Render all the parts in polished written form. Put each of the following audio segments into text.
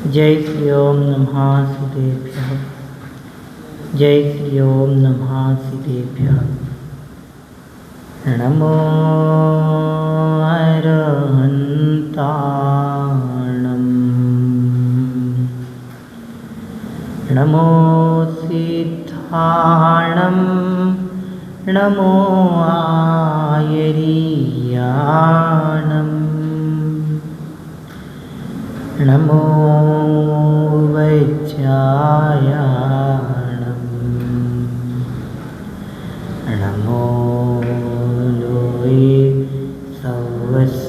जय श्री ओम नमः सिद्धेभ्यः। जय श्री ओम नमः सिद्धेभ्यः। नमो अरहन्ताणं नमो सिद्धाणं नमो आयरीयाणं नमो वैज्यायाणं नमो लोये सवसाहुणम्।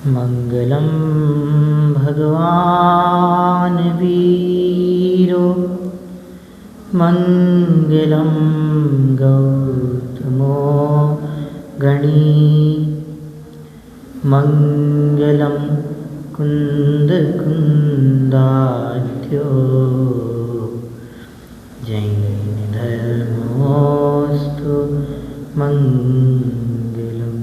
मंगलम भगवान वीरो मंगलम गौतमो गणी मंगलम कुंदकुंदाढ्यो जैन धर्मोस्तु मंगलम।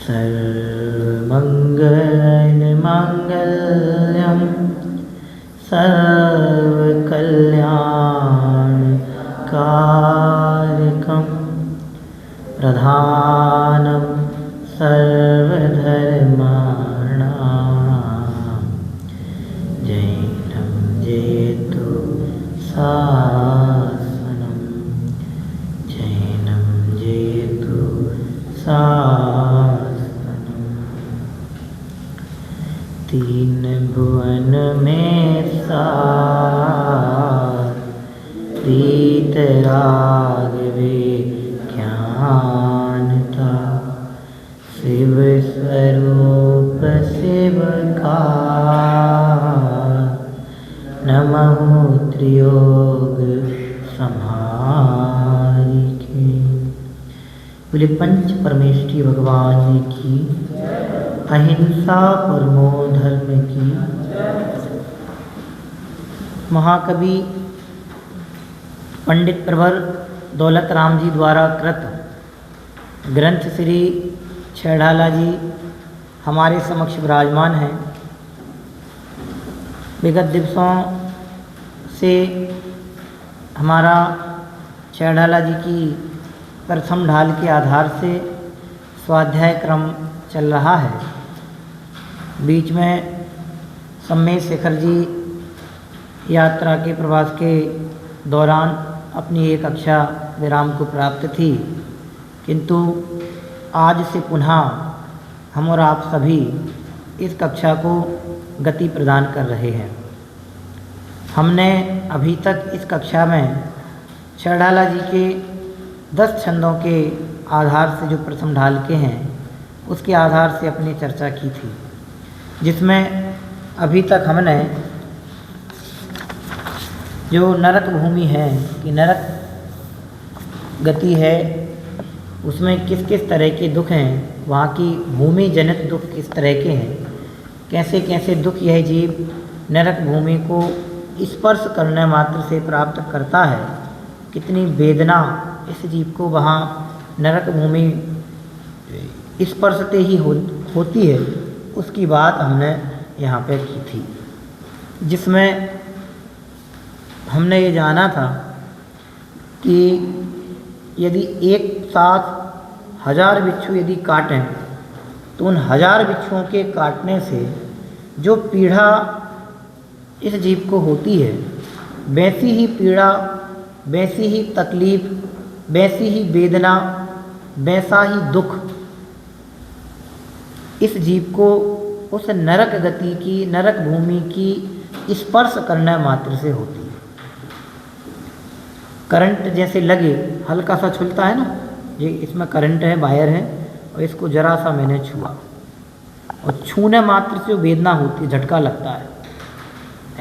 सर्वमंगलमांगल्यं सर्वकल्याणकारकं प्रधानं सर्वधर्माणां जैनं जयतु शासनं जैनं जयतु शासनं। तीन भुवन में सार प्रीत राघवे ज्ञान था शिव स्वरूप शिव का नमः त्रियोग समारिके। बोले पंच परमेष्ठी भगवान की अहिंसा परमो धर्म की। महाकवि पंडित प्रवर दौलत राम जी द्वारा कृत ग्रंथ श्री छेड़ाला जी हमारे समक्ष विराजमान हैं। विगत दिवसों से हमारा छेड़ाला जी की प्रथम ढाल के आधार से स्वाध्याय क्रम चल रहा है। बीच में सम्मेद शेखर जी यात्रा के प्रवास के दौरान अपनी एक कक्षा विराम को प्राप्त थी, किंतु आज से पुनः हम और आप सभी इस कक्षा को गति प्रदान कर रहे हैं। हमने अभी तक इस कक्षा में छेड़ाला जी के 10 छंदों के आधार से जो प्रथम ढाल के हैं उसके आधार से अपनी चर्चा की थी, जिसमें अभी तक हमने जो नरक भूमि है कि नरक गति है उसमें किस किस तरह के दुख हैं, वहाँ की भूमि जनित दुख किस तरह के हैं, कैसे कैसे दुख यह जीव नरक भूमि को स्पर्श करने मात्र से प्राप्त करता है, कितनी वेदना इस जीव को वहाँ नरक भूमि स्पर्शते ही होती है, उसकी बात हमने यहाँ पे की थी। जिसमें हमने ये जाना था कि यदि एक साथ 1000 बिच्छू यदि काटें तो उन 1000 बिच्छुओं के काटने से जो पीड़ा इस जीव को होती है, वैसी ही पीड़ा, वैसी ही तकलीफ, वैसी ही वेदना, वैसा ही दुख इस जीव को उस नरक गति की, नरक भूमि की स्पर्श करने मात्र से होती है। करंट जैसे लगे, हल्का सा छूलता है ना, ये इसमें करंट है, वायर है, और इसको जरा सा मैंने छुआ और छूने मात्र से वेदना होती है, झटका लगता है।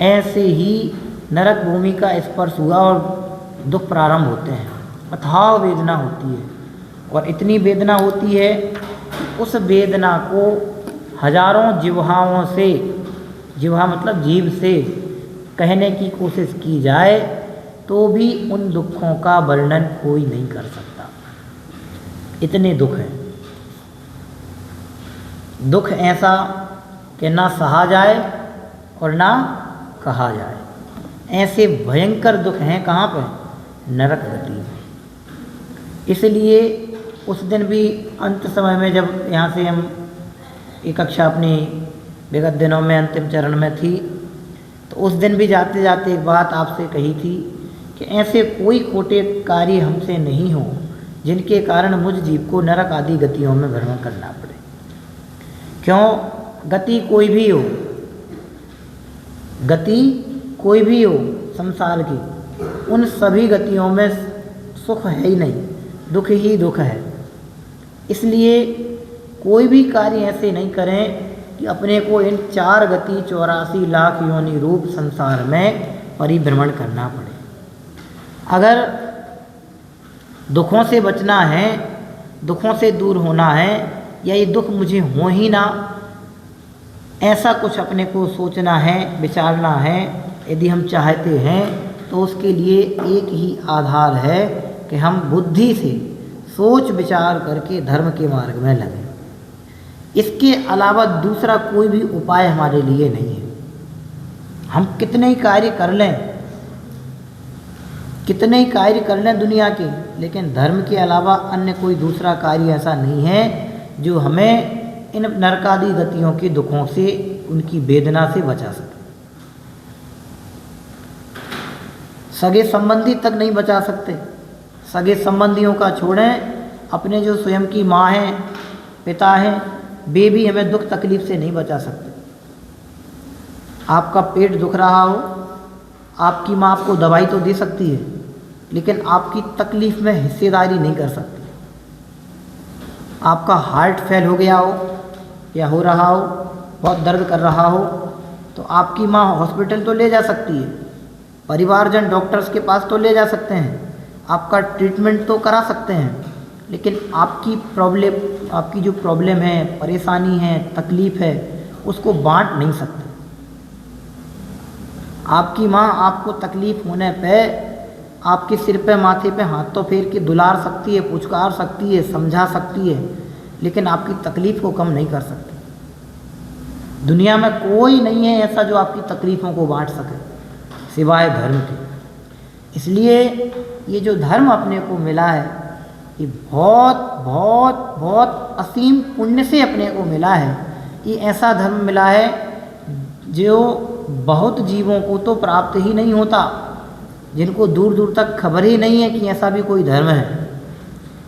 ऐसे ही नरक भूमि का स्पर्श हुआ और दुख प्रारंभ होते हैं, अथाह वेदना होती है। और इतनी वेदना होती है उस वेदना को हजारों जिह्वाओं से, जिह्वा मतलब जीभ से कहने की कोशिश की जाए तो भी उन दुखों का वर्णन कोई नहीं कर सकता। इतने दुख हैं। दुख ऐसा कि ना सहा जाए और ना कहा जाए, ऐसे भयंकर दुख हैं। कहाँ पे? नरक गति में। इसलिए उस दिन भी अंत समय में जब यहाँ से हम ये कक्षा अपनी विगत दिनों में अंतिम चरण में थी, तो उस दिन भी जाते जाते एक बात आपसे कही थी कि ऐसे कोई खोटे कार्य हमसे नहीं हो जिनके कारण मुझ जीव को नरक आदि गतियों में भ्रमण करना पड़े। क्यों? गति कोई भी हो, गति कोई भी हो संसार की, उन सभी गतियों में सुख है ही नहीं, दुख ही दुख है। इसलिए कोई भी कार्य ऐसे नहीं करें कि अपने को इन 4 गति 84 लाख योनि रूप संसार में परिभ्रमण करना पड़े। अगर दुखों से बचना है, दुखों से दूर होना है, या ये दुख मुझे हो ही ना, ऐसा कुछ अपने को सोचना है, विचारना है, यदि हम चाहते हैं तो उसके लिए एक ही आधार है कि हम बुद्धि से सोच विचार करके धर्म के मार्ग में लगें। इसके अलावा दूसरा कोई भी उपाय हमारे लिए नहीं है। हम कितने ही कार्य कर लें, कितने ही कार्य कर लें दुनिया के, लेकिन धर्म के अलावा अन्य कोई दूसरा कार्य ऐसा नहीं है जो हमें इन नरकादि गतियों के दुखों से, उनकी वेदना से बचा सके। सगे संबंधी तक नहीं बचा सकते। सगे संबंधियों का छोड़ें, अपने जो स्वयं की माँ हैं, पिता हैं, वे भी हमें दुख तकलीफ से नहीं बचा सकते। आपका पेट दुख रहा हो, आपकी माँ आपको दवाई तो दे सकती है, लेकिन आपकी तकलीफ में हिस्सेदारी नहीं कर सकती। आपका हार्ट फेल हो गया हो या हो रहा हो, बहुत दर्द कर रहा हो, तो आपकी माँ हॉस्पिटल तो ले जा सकती है, परिवारजन डॉक्टर्स के पास तो ले जा सकते हैं, आपका ट्रीटमेंट तो करा सकते हैं, लेकिन आपकी प्रॉब्लम, आपकी जो प्रॉब्लम है, परेशानी है, तकलीफ़ है, उसको बांट नहीं सकते। आपकी माँ आपको तकलीफ़ होने पे आपके सिर पे, माथे पे हाथ तो फेर के दुलार सकती है, पुचकार सकती है, समझा सकती है, लेकिन आपकी तकलीफ़ को कम नहीं कर सकती। दुनिया में कोई नहीं है ऐसा जो आपकी तकलीफ़ों को बांट सके सिवाय धर्म के। इसलिए ये जो धर्म अपने को मिला है, ये बहुत बहुत बहुत असीम पुण्य से अपने को मिला है। ये ऐसा धर्म मिला है जो बहुत जीवों को तो प्राप्त ही नहीं होता, जिनको दूर दूर तक खबर ही नहीं है कि ऐसा भी कोई धर्म है,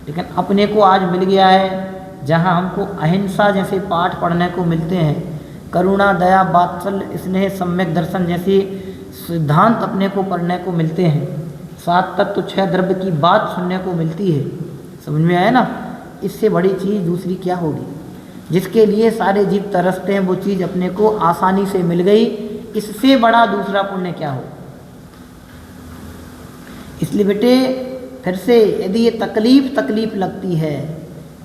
लेकिन अपने को आज मिल गया है। जहाँ हमको अहिंसा जैसे पाठ पढ़ने को मिलते हैं, करुणा, दया, वात्सल्य, स्नेह, सम्यक दर्शन जैसे सिद्धांत अपने को पढ़ने को मिलते हैं, 7 तत्व 6 द्रव्य की बात सुनने को मिलती है। समझ में आया ना? इससे बड़ी चीज़ दूसरी क्या होगी? जिसके लिए सारे जीव तरसते हैं, वो चीज़ अपने को आसानी से मिल गई, इससे बड़ा दूसरा पुण्य क्या हो? इसलिए बेटे फिर से, यदि ये तकलीफ लगती है,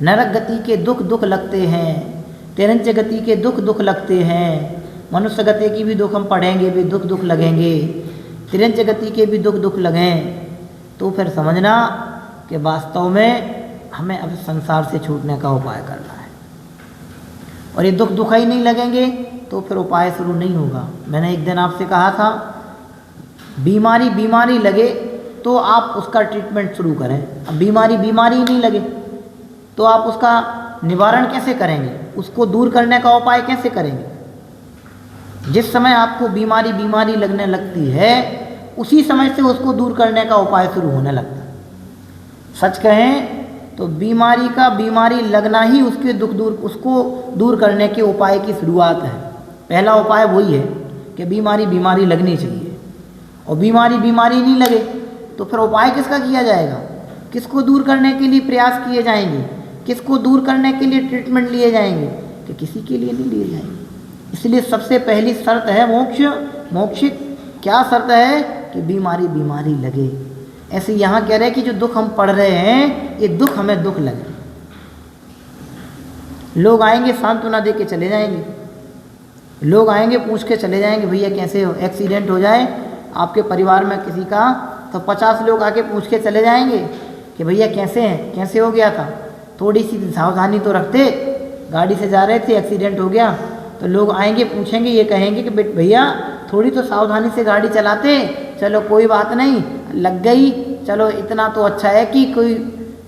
नरक गति के दुख लगते हैं, तिरंच गति के दुख लगते हैं, मनुष्य गति की भी दुख हम पढ़ेंगे, भी दुख लगेंगे, तिरंच गति के भी दुख लगें, तो फिर समझना कि वास्तव में हमें अब संसार से छूटने का उपाय करना है। और ये दुख ही नहीं लगेंगे तो फिर उपाय शुरू नहीं होगा। मैंने एक दिन आपसे कहा था, बीमारी लगे तो आप उसका ट्रीटमेंट शुरू करें। अब बीमारी नहीं लगे तो आप उसका निवारण कैसे करेंगे? उसको दूर करने का उपाय कैसे करेंगे? जिस समय आपको बीमारी लगने लगती है, उसी समय से उसको दूर करने का उपाय शुरू होने लगता है। सच कहें तो बीमारी लगना ही उसको दूर करने के उपाय की शुरुआत है। पहला उपाय वही है कि बीमारी लगनी चाहिए, और बीमारी नहीं लगे तो फिर उपाय किसका किया जाएगा? किसको दूर करने के लिए प्रयास किए जाएंगे? किसको दूर करने के लिए ट्रीटमेंट लिए जाएंगे? कि किसी के लिए नहीं लिए जाएंगे। इसलिए सबसे पहली शर्त है मोक्ष। क्या शर्त है? कि बीमारी लगे। ऐसे यहाँ कह रहे हैं कि जो दुख हम पढ़ रहे हैं, ये दुख हमें दुख लगे। लोग आएंगे सांत्वना दे के चले जाएंगे, लोग आएंगे पूछ के चले जाएंगे भैया कैसे हो। एक्सीडेंट हो जाए आपके परिवार में किसी का तो 50 लोग आके पूछ के चले जाएंगे कि भैया कैसे हैं, कैसे हो गया था, थोड़ी सी सावधानी तो रखते, गाड़ी से जा रहे थे एक्सीडेंट हो गया। तो लोग आएंगे पूछेंगे, ये कहेंगे कि भैया थोड़ी तो सावधानी से गाड़ी चलाते, चलो कोई बात नहीं लग गई, चलो इतना तो अच्छा है कि कोई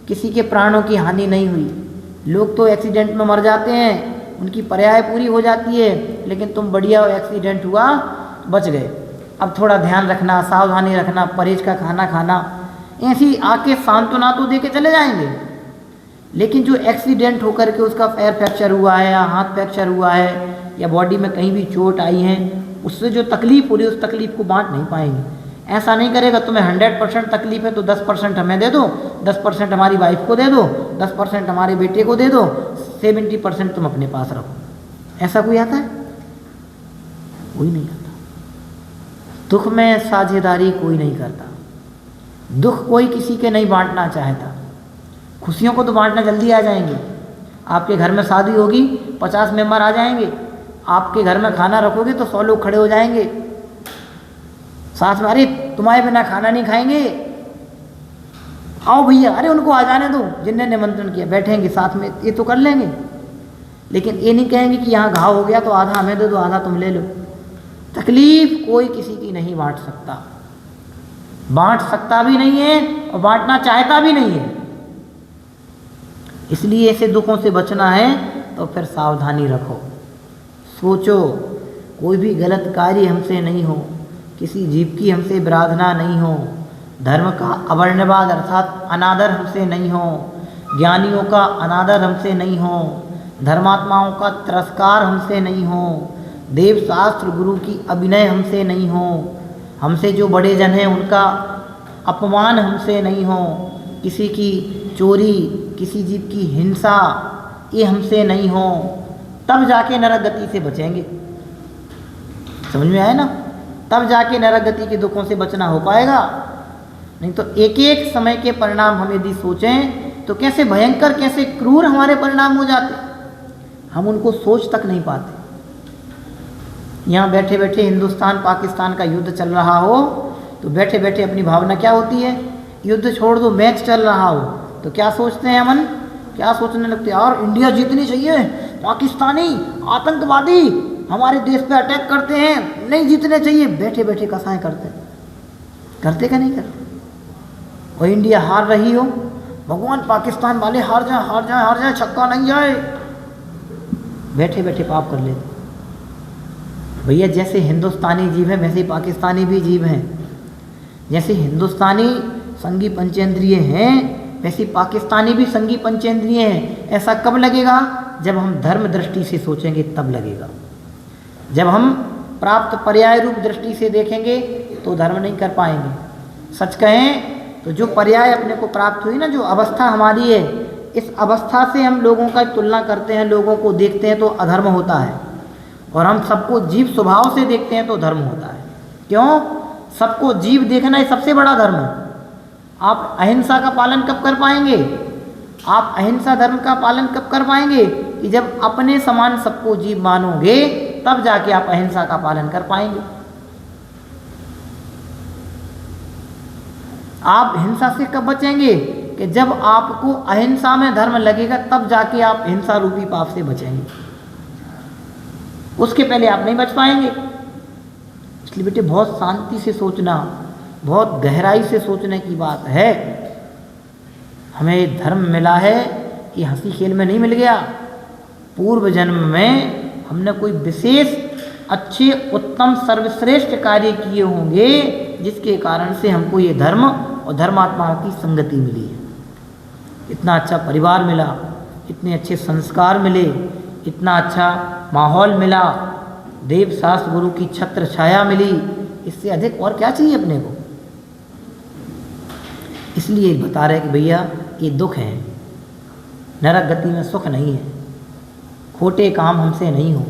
किसी के प्राणों की हानि नहीं हुई। लोग तो एक्सीडेंट में मर जाते हैं, उनकी पर्याय पूरी हो जाती है, लेकिन तुम बढ़िया एक्सीडेंट हुआ बच गए। अब थोड़ा ध्यान रखना, सावधानी रखना, परहेज का खाना खाना, ऐसी आके सांत्वना तो दे के चले जाएंगे। लेकिन जो एक्सीडेंट होकर के उसका पैर फ्रैक्चर हुआ है या हाथ फ्रैक्चर हुआ है या बॉडी में कहीं भी चोट आई है, उससे जो तकलीफ हो रही है उस तकलीफ को बांट नहीं पाएंगे। ऐसा नहीं करेगा, तुम्हें 100% तकलीफ है तो 10% हमें दे दो, 10% हमारी वाइफ को दे दो, 10% हमारे बेटे को दे दो, 70% तुम अपने पास रखो। ऐसा कोई आता है? कोई नहीं आता। दुख में साझेदारी कोई नहीं करता, दुख कोई किसी के नहीं बांटना चाहता। खुशियों को तो बांटना जल्दी आ जाएंगे। आपके घर में शादी होगी 50 मेंबर आ जाएंगे, आपके घर में खाना रखोगे तो 100 लोग खड़े हो जाएंगे साथ में, अरे तुम्हारे बिना खाना नहीं खाएंगे, आओ भैया, अरे उनको आ जाने दो जिनने निमंत्रण किया, बैठेंगे साथ में, ये तो कर लेंगे। लेकिन ये नहीं कहेंगे कि यहाँ घाव हो गया तो आधा हमें दे दो आधा तुम ले लो। तकलीफ कोई किसी की नहीं बांट सकता, बांट सकता भी नहीं है और बांटना चाहता भी नहीं है। इसलिए ऐसे दुखों से बचना है तो फिर सावधानी रखो, सोचो कोई भी गलत कार्य हमसे नहीं हो, किसी जीव की हमसे विराधना नहीं हो, धर्म का अवर्णवाद अर्थात अनादर हमसे नहीं हो, ज्ञानियों का अनादर हमसे नहीं हो, धर्मात्माओं का तिरस्कार हमसे नहीं हो, देव शास्त्र गुरु की अभिनय हमसे नहीं हो, हमसे जो बड़े जन हैं उनका अपमान हमसे नहीं हो, किसी की चोरी, किसी जीव की हिंसा ये हमसे नहीं हो, तब जाके नरक गति से बचेंगे। समझ में आया ना? तब जाके नरक गति के दुखों से बचना हो पाएगा। नहीं तो एक एक समय के परिणाम हम यदि सोचें तो कैसे भयंकर, कैसे क्रूर हमारे परिणाम हो जाते, हम उनको सोच तक नहीं पाते। यहाँ बैठे बैठे हिंदुस्तान पाकिस्तान का युद्ध चल रहा हो तो बैठे बैठे अपनी भावना क्या होती है? युद्ध छोड़ दो, मैच चल रहा हो तो क्या सोचते हैं मन? क्या सोचने लगते हैं? यार इंडिया जीतनी चाहिए, पाकिस्तानी आतंकवादी हमारे देश पे अटैक करते हैं, नहीं जीतने चाहिए। बैठे बैठे कसाएं करते क्या नहीं करते? और इंडिया हार रही हो, भगवान पाकिस्तान वाले हार जाए हार जाए हार जाए, छक्का नहीं जाए, बैठे बैठे पाप कर लेते। भैया जैसे हिंदुस्तानी जीव है वैसे ही पाकिस्तानी भी जीव हैं। जैसे हिंदुस्तानी संगी पंचेंद्रिय हैं वैसे पाकिस्तानी भी संगी पंचेंद्रिय हैं। ऐसा कब लगेगा? जब हम धर्म दृष्टि से सोचेंगे तब लगेगा। जब हम प्राप्त पर्याय रूप दृष्टि से देखेंगे तो धर्म नहीं कर पाएंगे। सच कहें तो जो पर्याय अपने को प्राप्त हुई ना, जो अवस्था हमारी है, इस अवस्था से हम लोगों का तुलना करते हैं, लोगों को देखते हैं तो अधर्म होता है, और हम सबको जीव स्वभाव से देखते हैं तो धर्म होता है। क्यों? सबको जीव देखना ही सबसे बड़ा धर्म है। आप अहिंसा का पालन कब कर पाएंगे? आप अहिंसा धर्म का पालन कब कर पाएंगे? कि जब अपने समान सबको जीव मानोगे तब जाके आप अहिंसा का पालन कर पाएंगे। आप हिंसा से कब बचेंगे? कि जब आपको अहिंसा में धर्म लगेगा तब जाके आप हिंसा रूपी पाप से बचेंगे, उसके पहले आप नहीं बच पाएंगे। इसलिए बेटे बहुत शांति से सोचना, बहुत गहराई से सोचने की बात है। हमें धर्म मिला है कि हंसी खेल में नहीं मिल गया। पूर्व जन्म में हमने कोई विशेष अच्छे उत्तम सर्वश्रेष्ठ कार्य किए होंगे जिसके कारण से हमको ये धर्म और धर्मात्माओं की संगति मिली है। इतना अच्छा परिवार मिला, इतने अच्छे संस्कार मिले, इतना अच्छा माहौल मिला, देव शास्त्र गुरु की छत्र छाया मिली, इससे अधिक और क्या चाहिए अपने को? इसलिए बता रहे कि भैया ये दुख है, नरक गति में सुख नहीं है, खोटे काम हमसे नहीं हो,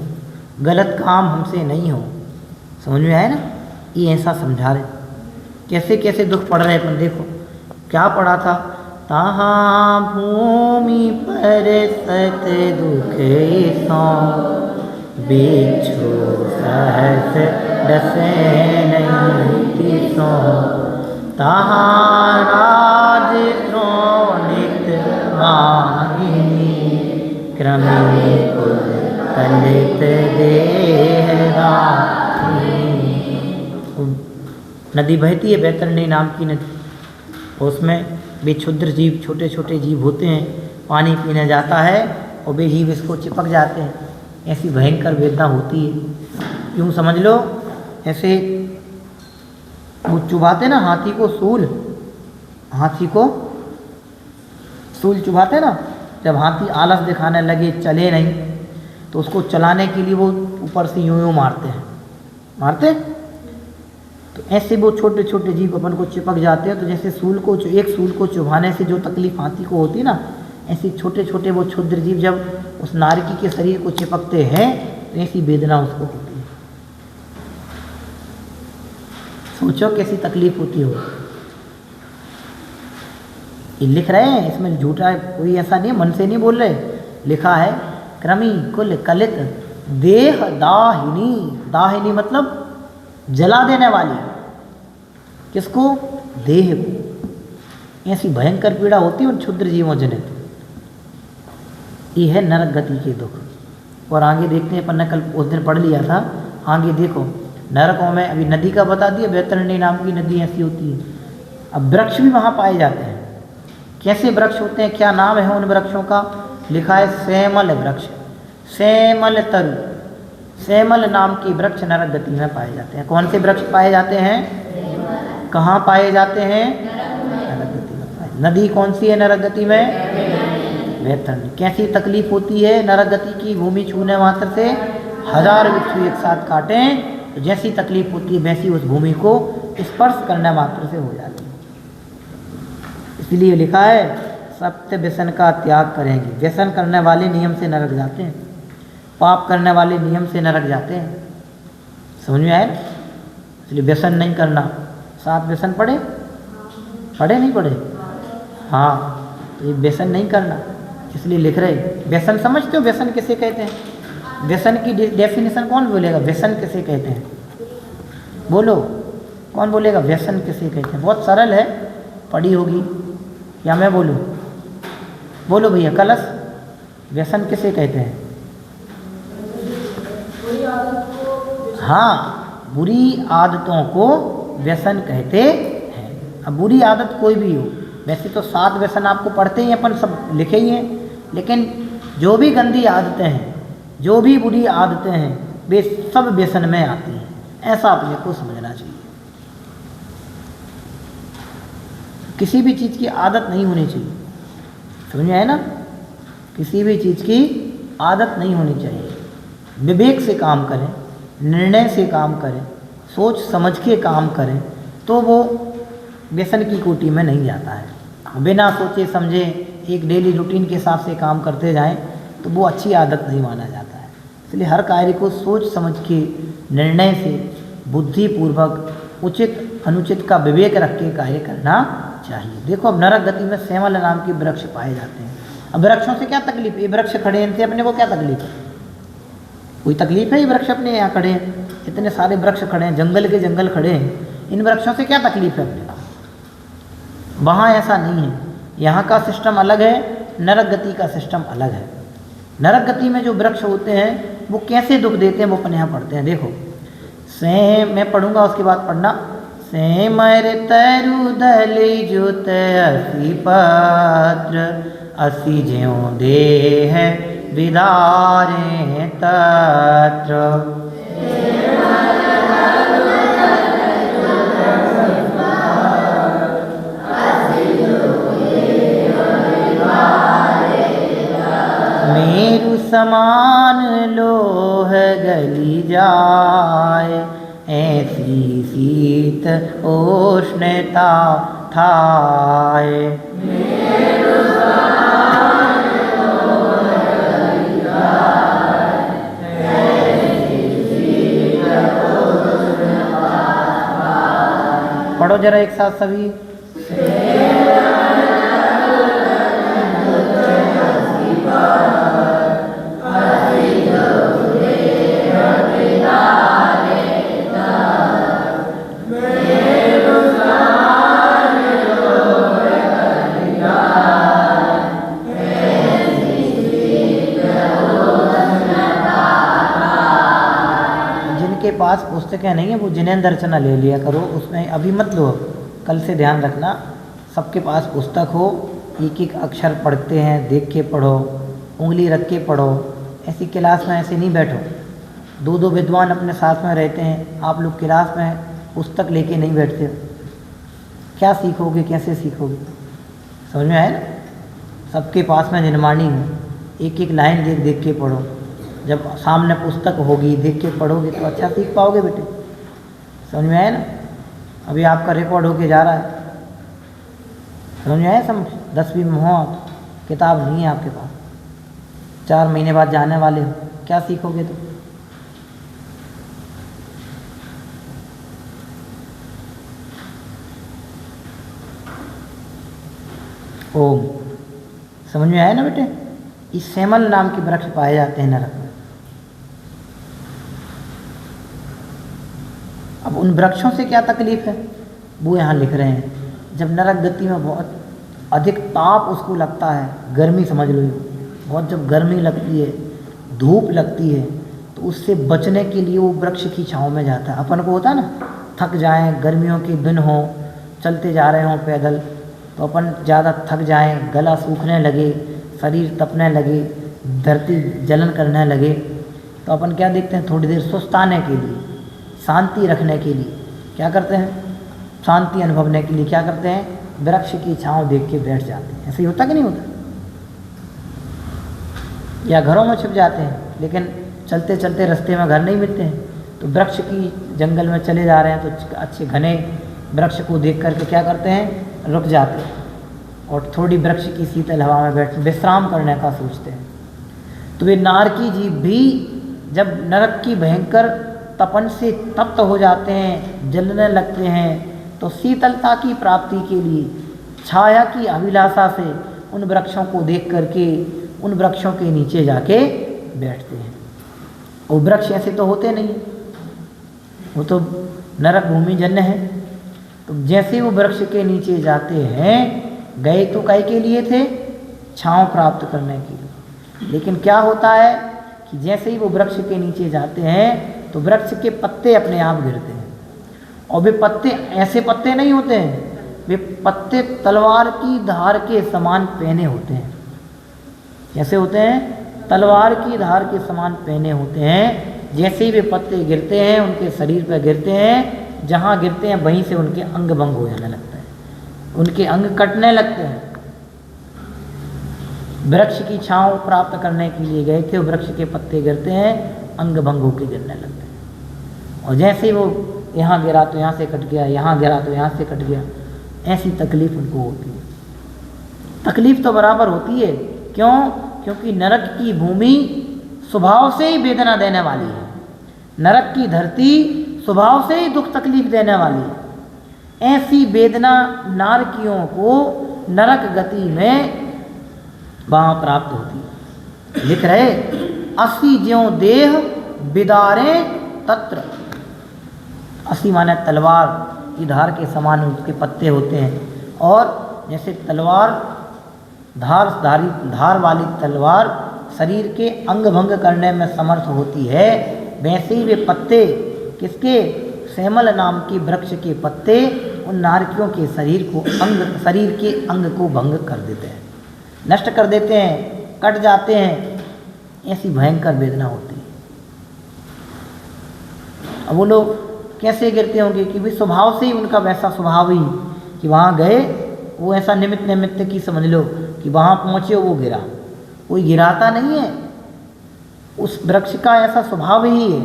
गलत काम हमसे नहीं हो। समझ में आया ना? ये ऐसा समझा रहे। कैसे कैसे दुख पड़ रहे हैं अपन देखो। क्या पढ़ा था तहाँ भूमि पर सत दुख सो बिच्छू सहस डसे नहीं सो तहाँ राज द्रोणित माहिनी क्रमिनी कलित देहरा। नदी बहती है बैतरणी नाम की नदी, उसमें वे क्षुद्र जीव छोटे छोटे जीव होते हैं, पानी पीने जाता है और वे जीव इसको चिपक जाते हैं। ऐसी भयंकर वेदना होती है। यूँ समझ लो ऐसे वो चुभाते ना हाथी को सूल चुभाते ना, जब हाथी आलस दिखाने लगे चले नहीं तो उसको चलाने के लिए वो ऊपर से यूं यूं मारते तो ऐसे वो छोटे छोटे जीव अपन को चिपक जाते हैं। तो जैसे एक सूल को चुभाने से जो तकलीफ हाथी को होती ना, ऐसे छोटे छोटे वो क्षुद्र जीव जब उस नारकी के शरीर को चिपकते हैं तो ऐसी वेदना उसको होती है। सोचो कैसी तकलीफ होती हो। ये लिख रहे हैं, इसमें झूठा कोई ऐसा नहीं, मन से नहीं बोल रहे। लिखा है क्रमी कुल कलित देह दाहिनी। दाहिनी मतलब जला देने वाली। किसको? देह को। ऐसी भयंकर पीड़ा होती है उन क्षुद्र जीवों जनित। ये है नरक गति के दुख। और आगे देखते हैं, अपन ने कल उस दिन पढ़ लिया था। आगे देखो नरकों में, अभी नदी का बता दिया, बैतरणी नाम की नदी ऐसी होती है। अब वृक्ष भी वहाँ पाए जाते हैं। कैसे वृक्ष होते हैं, क्या नाम है उन वृक्षों का? लिखा है सेमल वृक्ष, सेमल तरु। सेमल नाम के वृक्ष नरक गति में पाए जाते हैं। कौन से वृक्ष पाए जाते हैं? कहाँ पाए जाते हैं? नरक गति में पाए। नदी कौन सी है नरक गति में? बैतरणी। कैसी तकलीफ होती है नरक गति की? भूमि छूने मात्र से 1000 बिच्छू एक साथ काटें तो जैसी तकलीफ होती है वैसी उस भूमि को स्पर्श करने मात्र से हो जाती है। इसलिए लिखा है सत्य व्यसन का त्याग करेंगे। व्यसन करने वाले नियम से नरक जाते हैं, पाप करने वाले नियम से नरक जाते हैं। समझ में आए? इसलिए व्यसन नहीं करना। 7 व्यसन पढ़े नहीं पढ़े? हाँ, तो ये व्यसन नहीं करना इसलिए लिख रहे। व्यसन समझते हो? व्यसन किसे कहते हैं? व्यसन की डेफिनेशन कौन बोलेगा? व्यसन किसे कहते हैं? बोलो, कौन बोलेगा व्यसन किसे कहते हैं? बहुत सरल है, पढ़ी होगी। या मैं बोलूँ? बोलो भैया, कलश व्यसन किसे कहते हैं? हाँ, बुरी आदतों को व्यसन कहते हैं। अब बुरी आदत कोई भी हो, वैसे तो 7 व्यसन आपको पढ़ते ही अपन, सब लिखे ही हैं, लेकिन जो भी गंदी आदतें हैं, जो भी बुरी आदतें हैं, वे सब व्यसन में आती हैं। ऐसा अपने को समझना चाहिए। किसी भी चीज़ की आदत नहीं होनी चाहिए। समझ में आए ना? किसी भी चीज़ की आदत नहीं होनी चाहिए। विवेक से काम करें, निर्णय से काम करें, सोच समझ के काम करें तो वो व्यसन की कोटि में नहीं जाता है। बिना सोचे समझे एक डेली रूटीन के हिसाब से काम करते जाएं तो वो अच्छी आदत नहीं माना जाता है। इसलिए हर कार्य को सोच समझ के, निर्णय से, बुद्धिपूर्वक, उचित अनुचित का विवेक रख के कार्य करना चाहिए। देखो अब नरक गति में सेमल नाम के वृक्ष पाए जाते हैं। अब वृक्षों से क्या तकलीफ है? ये वृक्ष खड़े हैं, इनसे अपने को क्या तकलीफ है? कोई तकलीफ है? ये वृक्ष अपने यहाँ खड़े हैं, इतने सारे वृक्ष खड़े हैं, जंगल के जंगल खड़े हैं, इन वृक्षों से क्या तकलीफ है अपने को? वहाँ ऐसा नहीं है। यहाँ का सिस्टम अलग है, नरक गति का सिस्टम अलग है। नरक गति में जो वृक्ष होते हैं वो कैसे दुख देते हैं वो अपन यहाँ पढ़ते हैं। देखो मैं पढ़ूंगा, उसके बाद पढ़ना। सेमर तरु दली जुत असी पत्र असी ज्यों देह विदारे तत्र। मेरु समान लोह गली जाए ऐसी शीत उष्णता थाए। पढ़ो जरा एक साथ सभी। पास पुस्तकें नहीं है वो जिनेंद्र रचना ले लिया करो, उसमें अभी मत लो, कल से ध्यान रखना। सबके पास पुस्तक हो, एक एक अक्षर पढ़ते हैं, देख के पढ़ो, उंगली रख के पढ़ो। ऐसी क्लास में ऐसे नहीं बैठो। दो दो विद्वान अपने साथ में रहते हैं, आप लोग क्लास में पुस्तक लेके नहीं बैठते हो, क्या सीखोगे, कैसे सीखोगे? समझ में आया ना? सबके पास में निर्माणी हूँ, एक एक लाइन देख देख के पढ़ो। जब सामने पुस्तक होगी, देख के पढ़ोगे तो अच्छा सीख पाओगे बेटे। समझ में आया ना? अभी आपका रिकॉर्ड होके जा रहा है, समझ में आया? समझ 10वीं में हो, किताब नहीं है आपके पास, 4 महीने बाद जाने वाले हो, क्या सीखोगे तो? ओम, समझ में आया ना बेटे? इस सेमल नाम के वृक्ष पाए जाते हैं नरक में। अब उन वृक्षों से क्या तकलीफ है वो यहाँ लिख रहे हैं। जब नरक गति में बहुत अधिक ताप उसको लगता है, गर्मी समझ लो, बहुत जब गर्मी लगती है, धूप लगती है, तो उससे बचने के लिए वो वृक्ष की छाँव में जाता है। अपन को होता है ना, थक जाएं, गर्मियों के दिन हो, चलते जा रहे हों पैदल, तो अपन ज़्यादा थक जाएं, गला सूखने लगे, शरीर तपने लगे, धरती जलन करने लगे, तो अपन क्या देखते हैं, थोड़ी देर सुस्ताने के लिए, शांति रखने के लिए क्या करते हैं, शांति अनुभवने के लिए क्या करते हैं, वृक्ष की छाँव देख के बैठ जाते हैं। ऐसे ही होता कि नहीं होता? या घरों में छिप जाते हैं, लेकिन चलते चलते रास्ते में घर नहीं मिलते हैं, तो वृक्ष की जंगल में चले जा रहे हैं तो अच्छे घने वृक्ष को देख करके क्या करते हैं, रुक जाते हैं और थोड़ी वृक्ष की शीतल हवा में बैठ विश्राम करने का सोचते हैं। तो वे नारकी जीव भी जब नरक की भयंकर तपन से तप्त हो जाते हैं, जलने लगते हैं, तो शीतलता की प्राप्ति के लिए छाया की अभिलाषा से उन वृक्षों को देख करके उन वृक्षों के नीचे जाके बैठते हैं। वो वृक्ष ऐसे तो होते नहीं, वो तो नरक भूमि जन्य है। तो जैसे वो वृक्ष के नीचे जाते हैं, गए तो काय के लिए थे, छांव प्राप्त करने के लिए, लेकिन क्या होता है कि जैसे ही वो वृक्ष के नीचे जाते हैं तो वृक्ष के पत्ते अपने आप गिरते हैं। और वे पत्ते ऐसे पत्ते नहीं होते हैं, वे पत्ते तलवार की धार के समान पहने होते हैं। कैसे होते हैं? तलवार की धार के समान पहने होते हैं। जैसे ही वे पत्ते गिरते हैं, उनके शरीर पर गिरते हैं, जहाँ गिरते हैं वहीं से उनके अंग भंग हो जाने लगता है, उनके अंग कटने लगते हैं। वृक्ष की छांव प्राप्त करने के लिए गए थे, वृक्ष के पत्ते गिरते हैं, अंग भंग होकर गिरने लगते हैं। और जैसे ही वो यहाँ गिरा तो यहाँ से कट गया, यहाँ गिरा तो यहाँ से कट गया, ऐसी तकलीफ उनको होती है। तकलीफ तो बराबर होती है, क्यों? क्योंकि नरक की भूमि स्वभाव से ही वेदना देने वाली है, नरक की धरती स्वभाव से ही दुख तकलीफ देने वाली है। ऐसी वेदना नारकियों को नरक गति में वहाँ प्राप्त होती है। लिख रहे, असी ज्यों देह बिदारे तत्र, असी माने तलवार की धार के समान उसके पत्ते होते हैं। और जैसे तलवार धार वाली तलवार शरीर के अंग भंग करने में समर्थ होती है, वैसे ही वे पत्ते किसके, सेमल नाम के वृक्ष के पत्ते उन नारकियों के शरीर के अंग को भंग कर देते हैं, नष्ट कर देते हैं, कट जाते हैं। ऐसी भयंकर वेदना होती है। अब वो लोग कैसे गिरते होंगे कि भी स्वभाव से ही उनका वैसा स्वभाव ही कि वहाँ गए, वो ऐसा निमित्त की समझ लो कि वहाँ पहुँचे वो गिरा, कोई गिराता नहीं है, उस वृक्ष का ऐसा स्वभाव ही है।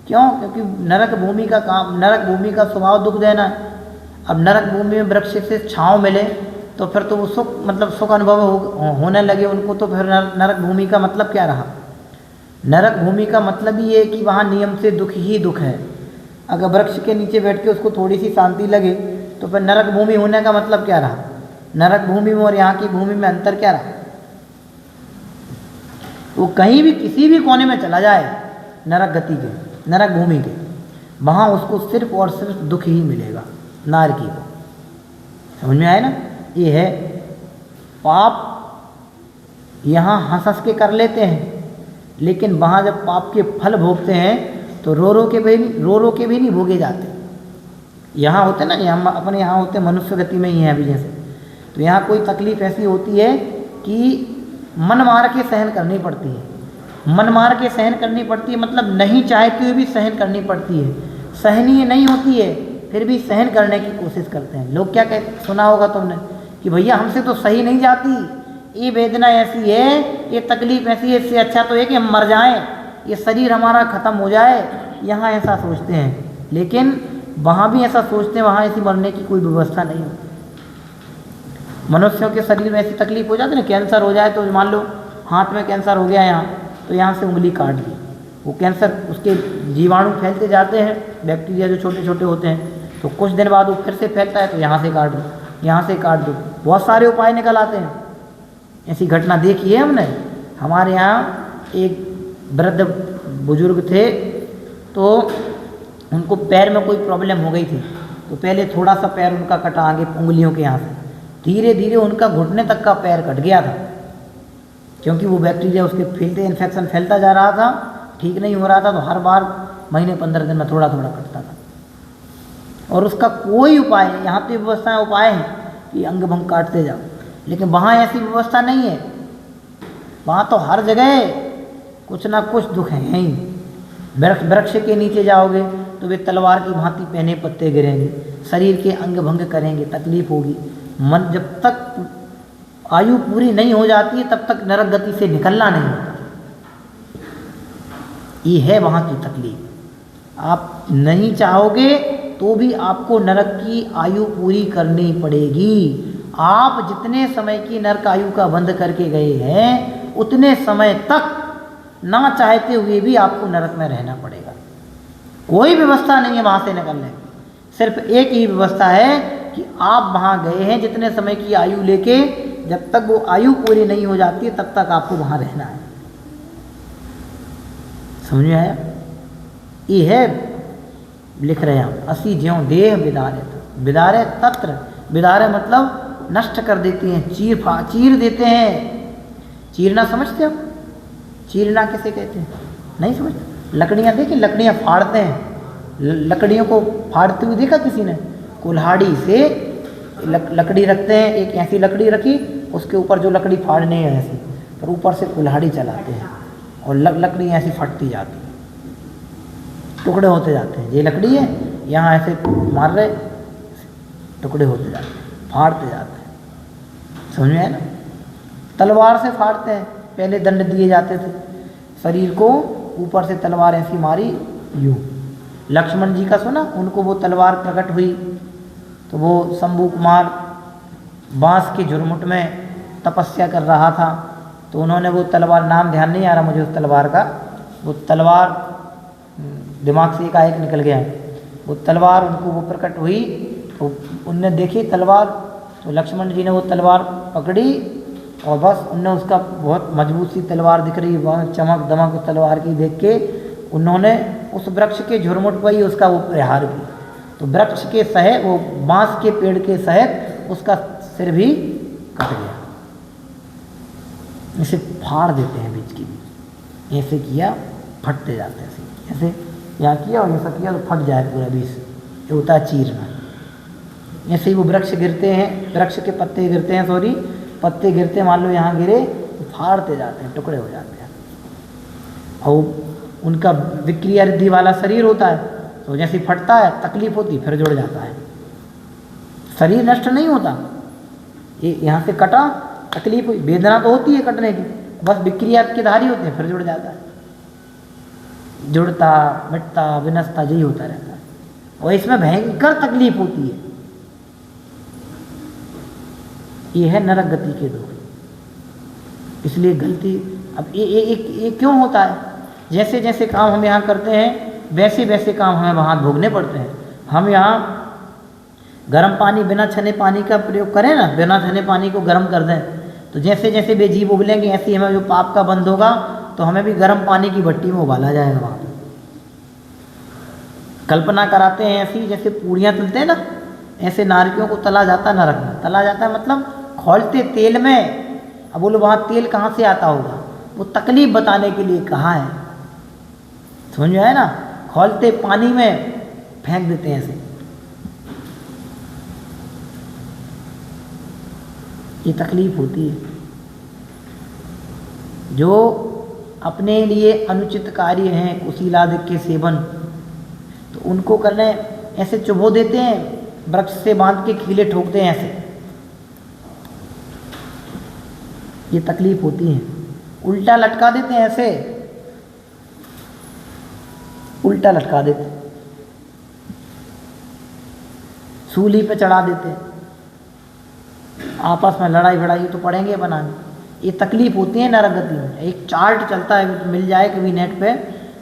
क्यों? क्योंकि नरक भूमि का काम, नरक भूमि का स्वभाव दुख देना है। अब नरक भूमि में वृक्ष से छाँव मिले तो फिर तो वो सुख अनुभव होने लगे उनको, तो फिर नरक भूमि का मतलब क्या रहा? नरक भूमि का मतलब ही है कि वहाँ नियम से दुख ही दुख है। अगर वृक्ष के नीचे बैठ के उसको थोड़ी सी शांति लगे तो फिर नरक भूमि होने का मतलब क्या रहा? नरक भूमि में और यहाँ की भूमि में अंतर क्या रहा? वो कहीं भी किसी भी कोने में चला जाए नरक गति के, नरक भूमि के, वहाँ उसको सिर्फ और सिर्फ दुख ही मिलेगा नारकी को। समझ में आए ना? ये है पाप यहाँ हंस हंस के कर लेते हैं, लेकिन वहाँ जब पाप के फल भोगते हैं तो रो रो के भी नहीं भोगे जाते। यहाँ होते ना, यहाँ अपने यहाँ होते मनुष्य गति में ही हैं अभी जैसे, तो यहाँ कोई तकलीफ़ ऐसी होती है कि मन मार के सहन करनी पड़ती है। मन मार के सहन करनी पड़ती है मतलब नहीं चाहते हुए भी सहन करनी पड़ती है। सहनीय नहीं होती है फिर भी सहन करने की कोशिश करते हैं। लोग क्या कहते, सुना होगा तुमने कि भैया हमसे तो सही नहीं जाती, ये वेदना ऐसी है, ये तकलीफ़ ऐसी है, इससे अच्छा तो है कि हम मर जाएं, ये शरीर हमारा ख़त्म हो जाए। यहाँ ऐसा सोचते हैं, लेकिन वहाँ भी ऐसा सोचते हैं, वहाँ ऐसी मरने की कोई व्यवस्था नहीं होती। मनुष्यों के शरीर में ऐसी तकलीफ हो जाती है ना, कैंसर हो जाए तो मान लो हाथ में कैंसर हो गया यहाँ, तो यहाँ से उंगली काट दी, वो कैंसर उसके जीवाणु फैलते जाते हैं, बैक्टीरिया जो छोटे छोटे होते हैं, तो कुछ दिन बाद वो फिर से फैलता है, तो यहाँ से काट दो, यहाँ से काट दो, बहुत सारे उपाय निकल आते हैं। ऐसी घटना देखी है हमने। हमारे यहाँ एक वृद्ध बुजुर्ग थे, तो उनको पैर में कोई प्रॉब्लम हो गई थी, तो पहले थोड़ा सा पैर उनका कटा आगे उंगलियों के यहाँ से, धीरे धीरे उनका घुटने तक का पैर कट गया था, क्योंकि वो बैक्टीरिया उसके फैलते इन्फेक्शन फैलता जा रहा था, ठीक नहीं हो रहा था, तो हर बार महीने 15 दिन में थोड़ा थोड़ा कटता था। और उसका कोई उपाय नहीं। यहाँ तो व्यवस्थाएँ उपाय हैं कि अंग भंग काटते जाओ, लेकिन वहाँ ऐसी व्यवस्था नहीं है। वहाँ तो हर जगह कुछ ना कुछ दुख है ही। वृक्ष के नीचे जाओगे तो वे तलवार की भांति पहने पत्ते गिरेंगे, शरीर के अंग भंग करेंगे, तकलीफ होगी। मन जब तक आयु पूरी नहीं हो जाती है तब तक नरक गति से निकलना नहीं होता। ये है वहाँ की तकलीफ। आप नहीं चाहोगे तो भी आपको नरक की आयु पूरी करनी पड़ेगी। आप जितने समय की नरक आयु का बंद करके गए हैं उतने समय तक ना चाहते हुए भी आपको नरक में रहना पड़ेगा। कोई व्यवस्था नहीं है वहाँ से निकलने की। सिर्फ एक ही व्यवस्था है कि आप वहाँ गए हैं जितने समय की आयु लेके, जब तक वो आयु पूरी नहीं हो जाती तब तक आपको वहाँ रहना है। समझ में आया? ये है, लिख रहे हैं हम, असी ज्यों देह विदारे। विदारे तत्र, विदारे मतलब नष्ट कर देते हैं, चीर देते हैं। चीरना समझते हो? चीरना किसे कहते हैं? नहीं समझते? लकड़ियाँ देखी, लकड़ियाँ फाड़ते हैं, लकड़ियों को फाड़ते हुए देखा किसी ने? कुल्हाड़ी से लकड़ी रखते हैं, एक ऐसी लकड़ी रखी, उसके ऊपर जो लकड़ी फाड़नी है ऐसी, फिर ऊपर से कुल्हाड़ी चलाते हैं और लकड़ी ऐसी फटती जाती है, टुकड़े होते जाते हैं। ये लकड़ी है, यहाँ ऐसे मार रहे, टुकड़े होते जाते हैं, फाड़ते जाते हैं। समझ में आया ना? तलवार से फाड़ते हैं। पहले दंड दिए जाते थे, शरीर को ऊपर से तलवार ऐसी मारी यूँ। लक्ष्मण जी का सुना, उनको वो तलवार प्रकट हुई तो वो शंभू कुमार बांस के झुरमुट में तपस्या कर रहा था, तो उन्होंने वो तलवार, नाम ध्यान नहीं आ रहा मुझे उस तलवार का, वो तलवार दिमाग से एकाएक निकल गया। वो तलवार उनको वो प्रकट हुई तो उनने देखी तलवार, तो लक्ष्मण जी ने वो तलवार पकड़ी और बस उनने उसका, बहुत मजबूत सी तलवार दिख रही, बहुत चमक दमक तलवार की देख के उन्होंने उस वृक्ष के झुरमुट पर ही उसका वो प्रहार किया। तो वृक्ष के सहे, वो बांस के पेड़ के सहित उसका सिर भी कट गया। इसे फाड़ देते हैं बीच की बीच, ऐसे किया फटते जाते हैं, ऐसे यहाँ किया और ऐसा किया तो फट जाए पूरा बीच, ये होता है चीरना। ऐसे ही वो वृक्ष गिरते हैं, वृक्ष के पत्ते गिरते हैं, सॉरी पत्ते गिरते, मान लो यहाँ गिरे तो फाड़ते जाते हैं, टुकड़े हो जाते हैं। और उनका विक्रिया रिद्धि वाला शरीर होता है, तो जैसे फटता है तकलीफ होती फिर जुड़ जाता है, शरीर नष्ट नहीं होता। ये यहाँ से कटा, तकलीफ हुई, वेदना तो होती है कटने की, बस विक्रिया के धारी होते हैं, फिर जुड़ जाता है, जुड़ता मिटता विनसता यही होता रहता है। और इसमें भयंकर तकलीफ होती है। ये है नरक गति के दुख। इसलिए गलती, अब ये क्यों होता है? जैसे जैसे काम हम यहाँ करते हैं वैसे वैसे काम हमें वहाँ भोगने पड़ते हैं। हम यहाँ गर्म पानी, बिना छने पानी का प्रयोग करें ना, बिना छने पानी को गर्म कर दें, तो जैसे जैसे वे जीव उबलेंगे ऐसे ही हमें जो पाप का बंद होगा, तो हमें भी गर्म पानी की भट्टी में उबाला जाएगा वहाँ पर। कल्पना कराते हैं ऐसी, जैसे पूड़ियाँ तलते हैं ना, ऐसे नारियों को तला जाता है नरक में। तला जाता है मतलब खौलते तेल में। अब बोलो वहाँ तेल कहाँ से आता होगा? वो तकलीफ बताने के लिए कहा है। समझ में आया ना? खौलते पानी में फेंक देते हैं ऐसे। ये तकलीफ होती है। जो अपने लिए अनुचित कार्य हैं, कुशीलादि के सेवन, तो उनको करने ऐसे चुभो देते हैं, वृक्ष से बांध के कीले ठोकते हैं ऐसे। ये तकलीफ होती है। उल्टा लटका देते हैं ऐसे, उल्टा लटका देते हैं, सूली पे चढ़ा देते हैं, आपस में लड़ाई भड़ाई तो पड़ेंगे बनाने। ये तकलीफ होती है नरक गति में। एक चार्ट चलता है, मिल जाए कभी नेट पे,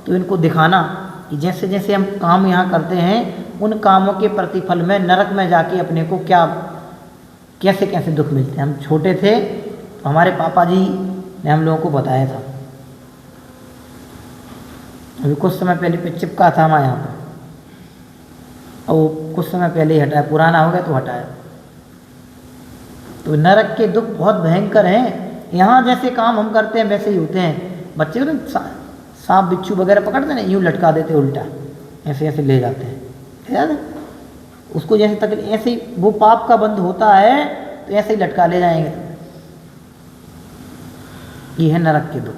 तो इनको दिखाना कि जैसे जैसे हम काम यहाँ करते हैं, उन कामों के प्रतिफल में नरक में जाके अपने को क्या कैसे कैसे दुख मिलते हैं। हम छोटे थे तो हमारे पापा जी ने हम लोगों को बताया था। अभी कुछ समय पहले पे चिपका था हमारे यहाँ पर, और कुछ समय पहले ही हटाया, पुराना हो गया तो हटाया। तो नरक के दुख बहुत भयंकर हैं। यहाँ जैसे काम हम करते हैं वैसे ही होते हैं। बच्चे को तो सांप बिच्छू वगैरह पकड़ते हैं, यूँ लटका देते उल्टा, ऐसे ऐसे ले जाते हैं, याद है उसको। जैसे तक ऐसे ही वो पाप का बंध होता है तो ऐसे ही लटका ले जाएंगे। ये है नरक के दुख।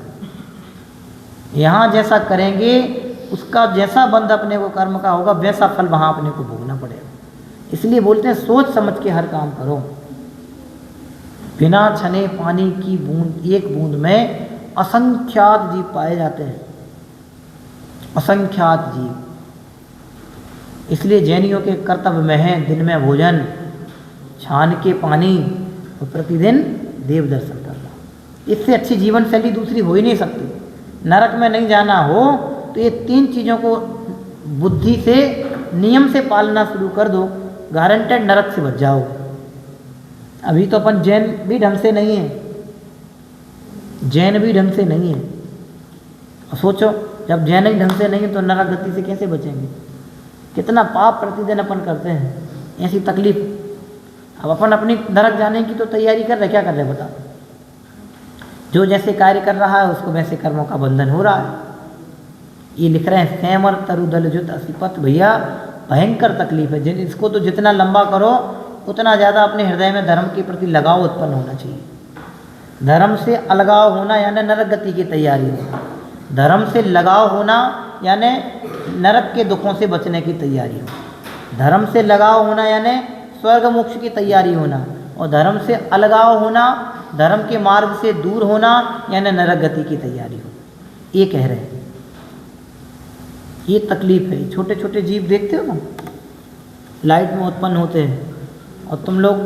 यहाँ जैसा करेंगे उसका जैसा बंध अपने को कर्म का होगा, वैसा फल वहाँ अपने को भोगना पड़ेगा। इसलिए बोलते हैं सोच समझ के हर काम करो। बिना छने पानी की बूंद, एक बूंद में असंख्यात जीव पाए जाते हैं, असंख्यात जीव। इसलिए जैनियों के कर्तव्य में है दिन में भोजन, छान के पानी और प्रतिदिन देव दर्शन करना। इससे अच्छी जीवन शैली दूसरी हो ही नहीं सकती। नरक में नहीं जाना हो तो ये 3 चीज़ों को बुद्धि से नियम से पालना शुरू कर दो, गारंटेड नरक से बच जाओ। अभी तो अपन जैन भी ढंग से नहीं है, जैन भी ढंग से नहीं है। और सोचो जब जैन ही ढंग से नहीं है तो नरक गति से कैसे बचेंगे। कितना पाप प्रतिदिन अपन करते हैं, ऐसी तकलीफ। अब अपन अपनी नरक जाने की तो तैयारी कर रहे, क्या कर रहे बता। जो जैसे कार्य कर रहा है उसको वैसे कर्मों का बंधन हो रहा है। ये लिख रहे हैं सेमर तरुदल जुत असिपत। भैया भयंकर तकलीफ है। इसको तो जितना लंबा करो उतना ज़्यादा अपने हृदय में धर्म के प्रति लगाव उत्पन्न होना चाहिए। धर्म से अलगाव होना यानी नरक गति की तैयारी होना, धर्म से लगाव होना यानी नरक के दुखों से बचने की तैयारी हो। धर्म से लगाव होना यानी स्वर्ग मोक्ष की तैयारी होना, और धर्म से अलगाव होना, धर्म के मार्ग से दूर होना यानी नरक गति की तैयारी हो। ये कह रहे हैं। ये तकलीफ है। छोटे छोटे जीव देखते हो ना, लाइट में उत्पन्न होते हैं, और तुम लोग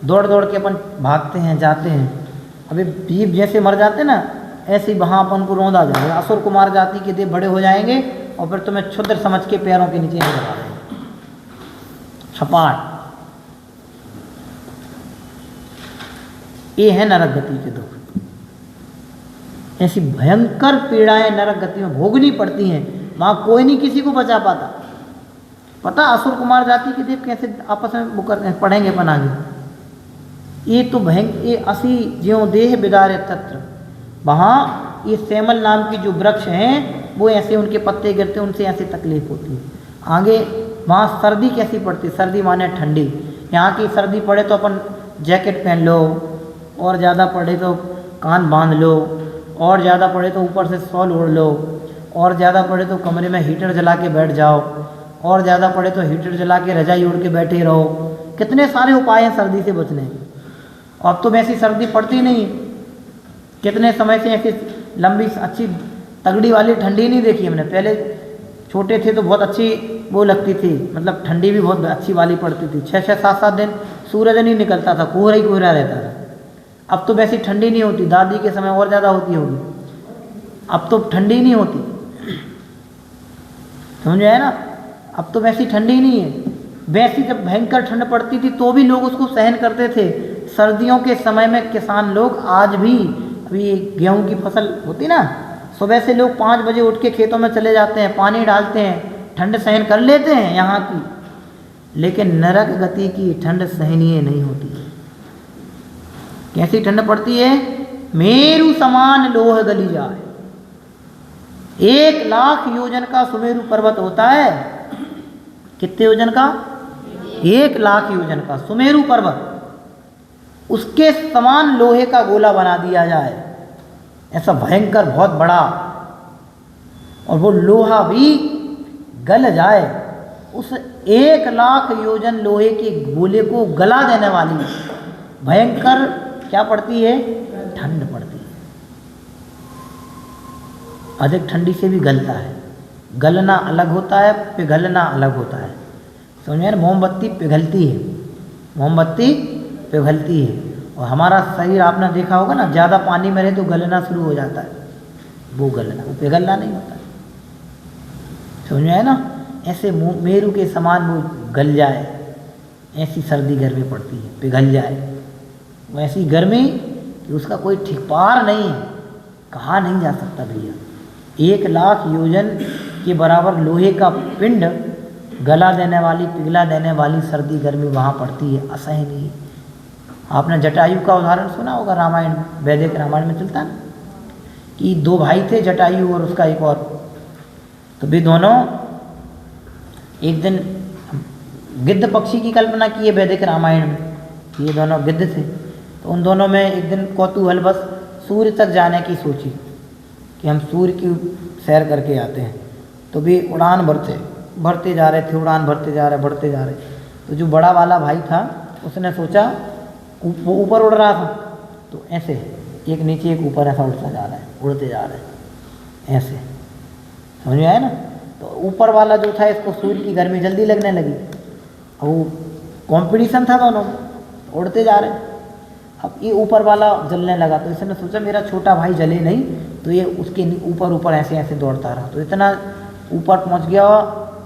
दौड़ दौड़ के अपन भागते हैं, जाते हैं। अभी जीव जैसे मर जाते हैं ना, ऐसे ही वहाँ अपन को रोंद आ जाएगा। असुर कुमार जाति के देव बड़े हो जाएंगे और फिर तुम्हें क्षुद्र समझ के पैरों के नीचे लगा देंगे, छपाट। ये है नरक गति के दुख। ऐसी भयंकर पीड़ाएं नरक गति में भोगनी पड़ती हैं। वहाँ कोई नहीं किसी को बचा पाता। पता असुर कुमार जाति के देव कैसे आपस में वो करते हैं, पढ़ेंगे अपन आगे। ये तो ये असी ज्यों देह बिदारे तत्र। वहाँ ये सेमल नाम की जो वृक्ष हैं वो ऐसे उनके पत्ते गिरते, उनसे ऐसी तकलीफ होती है। आगे वहाँ सर्दी कैसी पड़ती, सर्दी माने ठंडी। यहाँ की सर्दी पड़े तो अपन जैकेट पहन लो, और ज़्यादा पड़े तो कान बांध लो, और ज़्यादा पड़े तो ऊपर से शॉल ओढ़ लो, और ज़्यादा पड़े तो कमरे में हीटर जला के बैठ जाओ, और ज़्यादा पड़े तो हीटर जला के रजाई ओढ़ के बैठे रहो। कितने सारे उपाय हैं सर्दी से बचने के। अब तो वैसी सर्दी पड़ती नहीं। कितने समय से ऐसी लंबी अच्छी तगड़ी वाली ठंडी नहीं देखी हमने। पहले छोटे थे तो बहुत अच्छी वो लगती थी, मतलब ठंडी भी बहुत अच्छी वाली पड़ती थी। 6-6, 7-7 दिन सूरज नहीं निकलता था, कोहरा ही कोहरा रहता था। अब तो वैसी ठंडी नहीं होती। दादी के समय और ज़्यादा होती होगी, अब तो ठंडी नहीं होती। समझ आया ना। अब तो वैसी ठंडी नहीं है। वैसी जब भयंकर ठंड पड़ती थी तो भी लोग उसको सहन करते थे। सर्दियों के समय में किसान लोग आज भी, अभी गेहूं की फसल होती ना, सुबह से लोग 5 बजे उठ के खेतों में चले जाते हैं, पानी डालते हैं, ठंड सहन कर लेते हैं यहाँ की। लेकिन नरक गति की ठंड सहनीय नहीं होती है। कैसी ठंड पड़ती है? मेरु समान लोह गली जाए। 1,00,000 योजन का सुमेरु पर्वत होता है। कितने योजन का? 1,00,000 योजन का सुमेरु पर्वत, उसके समान लोहे का गोला बना दिया जाए, ऐसा भयंकर बहुत बड़ा, और वो लोहा भी गल जाए, उस 1,00,000 योजन लोहे के गोले को गला देने वाली भयंकर क्या पड़ती है? ठंड पड़ती है। अधिक ठंडी से भी गलता है। गलना अलग होता है, पिघलना अलग होता है। समझे ना? मोमबत्ती पिघलती है, मोमबत्ती पिघलती है, और हमारा शरीर आपने देखा होगा ना, ज़्यादा पानी में रहे तो गलना शुरू हो जाता है, वो गलना, वो पिघलना नहीं होता। समझ में आया ना? ऐसे मेरू के समान वो गल जाए, ऐसी सर्दी गर्मी पड़ती है, पिघल जाए, वो ऐसी गर्मी कि उसका कोई ठीक पार नहीं है, कहा नहीं जा सकता भैया। 1,00,000 योजन के बराबर लोहे का पिंड गला देने वाली, पिघला देने वाली सर्दी गर्मी वहाँ पड़ती है, असहनीय। आपने जटायु का उदाहरण सुना होगा, रामायण, वैदिक रामायण में चलता है ना, कि 2 भाई थे, जटायु और उसका एक और, तो वे दोनों एक दिन गिद्ध पक्षी की कल्पना की है वैदिक रामायण में, ये दोनों गिद्ध थे। तो उन दोनों में एक दिन कौतूहलवश सूर्य तक जाने की सोची कि हम सूर्य की सैर करके आते हैं। तो वे उड़ान भरते जा रहे थे, उड़ान भरते जा रहे, बढ़ते जा रहे। तो जो बड़ा वाला भाई था उसने सोचा, वो ऊपर उड़ रहा था, तो ऐसे एक नीचे एक ऊपर ऐसा उड़ता जा रहा है, उड़ते जा रहे हैं ऐसे, समझ में आया ना? तो ऊपर वाला जो था, इसको सूर्य की गर्मी जल्दी लगने लगी, और वो कॉम्पिटिशन था दोनों, उड़ते जा रहे। अब ये ऊपर वाला जलने लगा, तो इसने सोचा मेरा छोटा भाई जले नहीं, तो ये उसके ऊपर ऊपर ऐसे ऐसे दौड़ता रहा, तो इतना ऊपर पहुंच गया,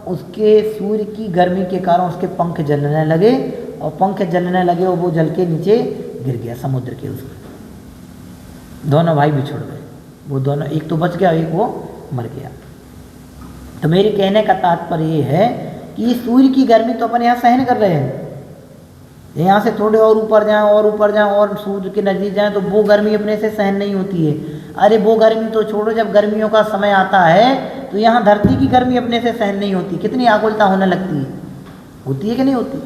उसके सूर्य की गर्मी के कारण उसके पंख जलने लगे, और पंख जलने लगे और वो जल के नीचे गिर गया समुद्र के उसमें। दोनों भाई बिछुड़ गए, वो दोनों, एक तो बच गया, एक वो मर गया। तो मेरे कहने का तात्पर्य ये है कि सूर्य की गर्मी तो अपन यहाँ सहन कर रहे हैं, यहाँ से थोड़े और ऊपर जाएं और ऊपर जाएं और सूर्य के नज़दीक जाएं तो वो गर्मी अपने से सहन नहीं होती है। अरे वो गर्मी तो छोड़ो, जब गर्मियों का समय आता है तो यहाँ धरती की गर्मी अपने से सहन नहीं होती, कितनी आकुलता होने लगती है, होती है कि नहीं होती?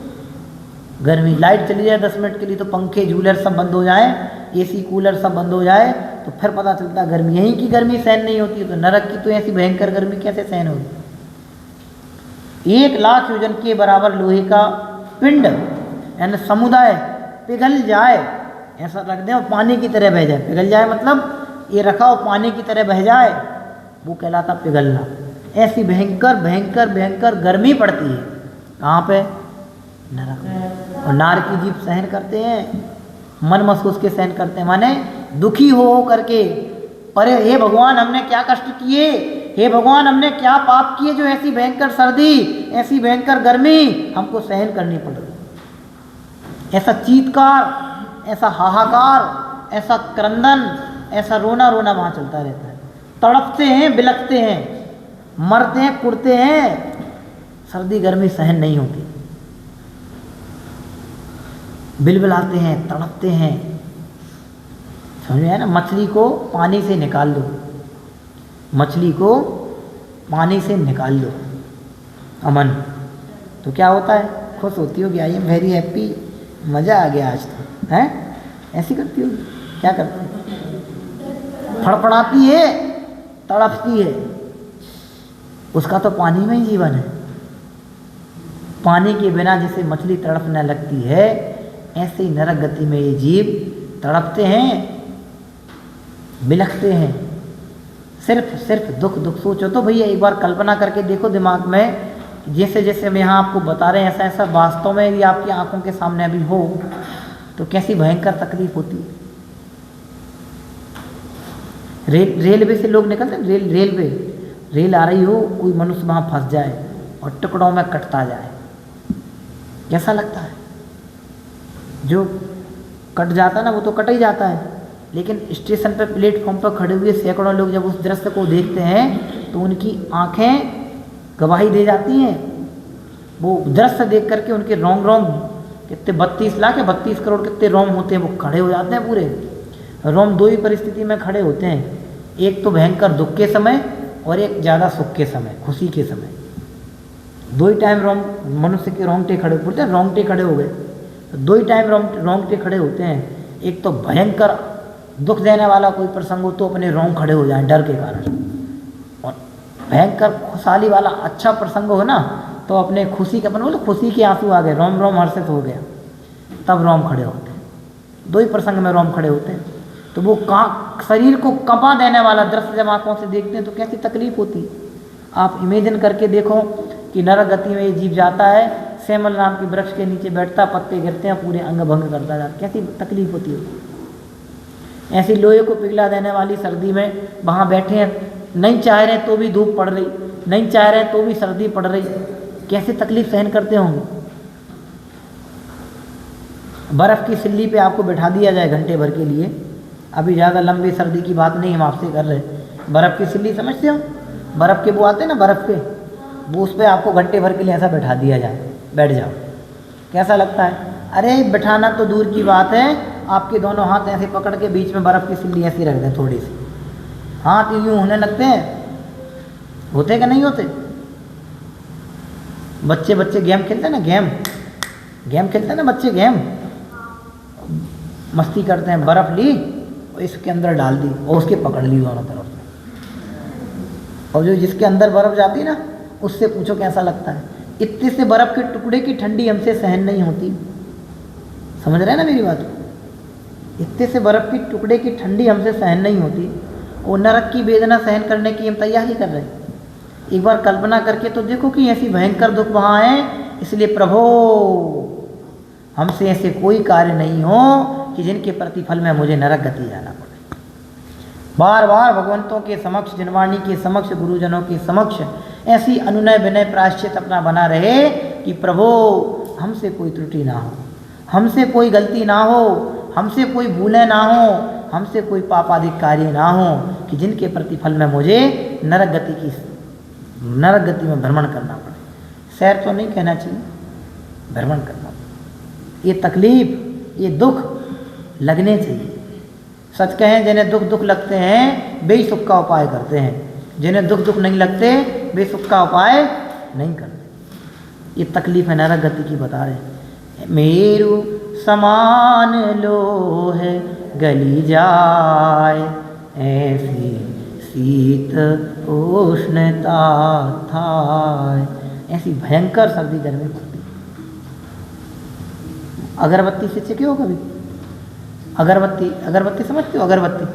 गर्मी, लाइट चली जाए 10 मिनट के लिए तो पंखे झूलर सब बंद हो जाए, एसी कूलर सब बंद हो जाए, तो फिर पता चलता है गर्मी, यहीं की गर्मी सहन नहीं होती है, तो नरक की तो ऐसी भयंकर गर्मी कैसे सहन होगी? 1,00,000 योजन के बराबर लोहे का पिंड यानी समुदाय पिघल जाए, ऐसा रख दें और पानी की तरह बह जाए। पिघल जाए मतलब ये रखा और पानी की तरह बह जाए, वो कहलाता पिघलना। ऐसी भयंकर भयंकर भयंकर गर्मी पड़ती है, कहाँ पे? नरक में। और नार की जीभ सहन करते हैं, मन महसूस के सहन करते हैं, माने दुखी हो करके, अरे हे भगवान हमने क्या कष्ट किए, हे भगवान हमने क्या पाप किए जो ऐसी भयंकर सर्दी, ऐसी भयंकर गर्मी हमको सहन करनी पड़ रही। ऐसा चीत्कार, ऐसा हाहाकार, ऐसा क्रंदन, ऐसा रोना रोना वहाँ चलता रहता है। तड़पते हैं, बिलखते हैं, मरते हैं, कुड़ते हैं, सर्दी गर्मी सहन नहीं होती, बिलबिलाते हैं, तड़पते हैं। समझ में आया ना? मछली को पानी से निकाल दो, मछली को पानी से निकाल दो अमन, तो क्या होता है? खुश होती होगी, आई एम वेरी हैप्पी, मज़ा आ गया आज तो, हैं? ऐसी करती होगी, क्या करती है? फड़फड़ाती है, तड़पती है, उसका तो पानी में ही जीवन है। पानी के बिना जैसे मछली तड़पने लगती है, ऐसे ही नरक गति में ये जीव तड़पते हैं, बिलखते हैं, सिर्फ दुख दुख। सोचो तो भैया, एक बार कल्पना करके देखो दिमाग में, जैसे जैसे हम यहाँ आपको बता रहे हैं ऐसा ऐसा वास्तव में यदि आपकी आंखों के सामने अभी हो तो कैसी भयंकर तकलीफ होती है। रेलवे से लोग निकलते हैं, रेल आ रही हो, कोई मनुष्य वहाँ फंस जाए और टुकड़ों में कटता जाए, कैसा लगता है? जो कट जाता है ना वो तो कट ही जाता है, लेकिन स्टेशन पर प्लेटफॉर्म पर खड़े हुए सैकड़ों लोग जब उस दृश्य को देखते हैं तो उनकी आंखें गवाही दे जाती हैं। वो दृश्य देख करके उनके रोम कितने 32 करोड़ कितने रोम होते हैं, वो खड़े हो जाते हैं। पूरे रोम दो ही परिस्थिति में खड़े होते हैं, एक तो भयंकर दुख के समय और एक ज़्यादा सुख के समय, खुशी के समय। दो ही टाइम मनुष्य के रोंगटे खड़े, बोलते हैं रोंगटे खड़े हो गए, तो दो ही टाइम रोंगटे खड़े होते हैं। एक तो भयंकर दुख देने वाला कोई प्रसंग हो तो अपने रोंग खड़े हो जाएं डर के कारण, और भयंकर खुशहाली वाला अच्छा प्रसंग हो ना तो अपने खुशी के, अपन बोले खुशी के आंसू आ गए, रोम रोम हर्षित हो गया, तब रोम खड़े होते हैं। दो ही प्रसंग में रोम खड़े होते हैं। तो वो शरीर को कंपा देने वाला दृश्य जब आंखों से देखते हैं तो कैसी तकलीफ होती है। आप इमेजिन करके देखो कि नरक गति में ये जीव जाता है, सेमल नाम के वृक्ष के नीचे बैठता, पत्ते गिरते हैं, पूरे अंग भंग करता जाता, कैसी तकलीफ होती है। ऐसी लोहे को पिघला देने वाली सर्दी में वहाँ बैठे हैं, नहीं चाह रहे तो भी धूप पड़ रही, नहीं चाह रहे तो भी सर्दी पड़ रही, कैसे तकलीफ सहन करते होंगे। बर्फ़ की सिल्ली पे आपको बैठा दिया जाए घंटे भर के लिए, अभी ज़्यादा लंबी सर्दी की बात नहीं हम आपसे कर रहे, बर्फ़ की सिल्ली समझते हो, बर्फ़ के वो आते हैं ना बर्फ़ के, वो उस पर आपको घंटे भर के लिए ऐसा बैठा दिया जाए, बैठ जाओ, कैसा लगता है। अरे बैठाना तो दूर की बात है, आपके दोनों हाथ ऐसे पकड़ के बीच में बर्फ़ की सिल्ली ऐसी रख दें, थोड़ी सी हाथ यूँ होने लगते हैं, होते कि नहीं होते। बच्चे गेम खेलते हैं ना, गेम खेलते हैं ना बच्चे, गेम मस्ती करते हैं, बर्फ़ ली और इसके अंदर डाल दी और उसके पकड़ ली दोनों तरफ से, और जो जिसके अंदर बर्फ़ जाती है ना उससे पूछो कैसा लगता है। इतने से बर्फ़ के टुकड़े की ठंडी हमसे सहन नहीं होती, समझ रहे हैं ना मेरी बात। इतने से बर्फ़ की टुकड़े की ठंडी हमसे सहन नहीं होती, और नरक की वेदना सहन करने की हम तैयारी कर रहे हैं। एक बार कल्पना करके तो देखो कि ऐसी भयंकर दुख वहाँ है। इसलिए प्रभो हमसे ऐसे कोई कार्य नहीं हो कि जिनके प्रतिफल में मुझे नरक गति जाना पड़े। बार बार भगवंतों के समक्ष, जिनवाणी के समक्ष, गुरुजनों के समक्ष ऐसी अनुनय विनय प्रायश्चित अपना बना रहे कि प्रभो हमसे कोई त्रुटि ना हो, हमसे कोई गलती ना हो, हमसे कोई भूलें ना हो, हमसे कोई पापादिक कार्य ना हो कि जिनके प्रतिफल में मुझे नरक गति में भ्रमण करना पड़े। सैर तो नहीं कहना चाहिए, भ्रमण करना पड़े। ये तकलीफ, ये दुख लगने चाहिए। सच कहें, जिन्हें दुख लगते हैं वे सुख का उपाय करते हैं, जिन्हें दुख नहीं लगते वे सुख का उपाय नहीं करते। ये तकलीफ है नरक गति की बता रहे। मेरु समान लोह गली जाए, ऐसी शीत उष्णता थाए, ऐसी भयंकर सर्दी गर्मी पड़ती। अगरबत्ती से चेके हो कभी? अगरबत्ती समझते हो? अगरबत्ती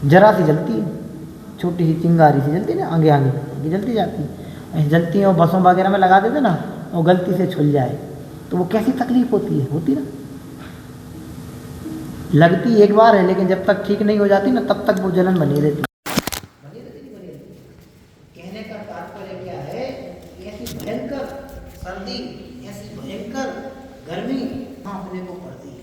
जरा सी जलती है, छोटी सी चिंगारी सी जलती है ना, आगे आगे जलती जाती है, ऐसी जलती है। और बसों वगैरह में लगा देते ना, वो गलती से छुल जाए तो वो कैसी तकलीफ होती ना। लगती एक बार है, लेकिन जब तक ठीक नहीं हो जाती ना तब तक वो जलन बनी रहती।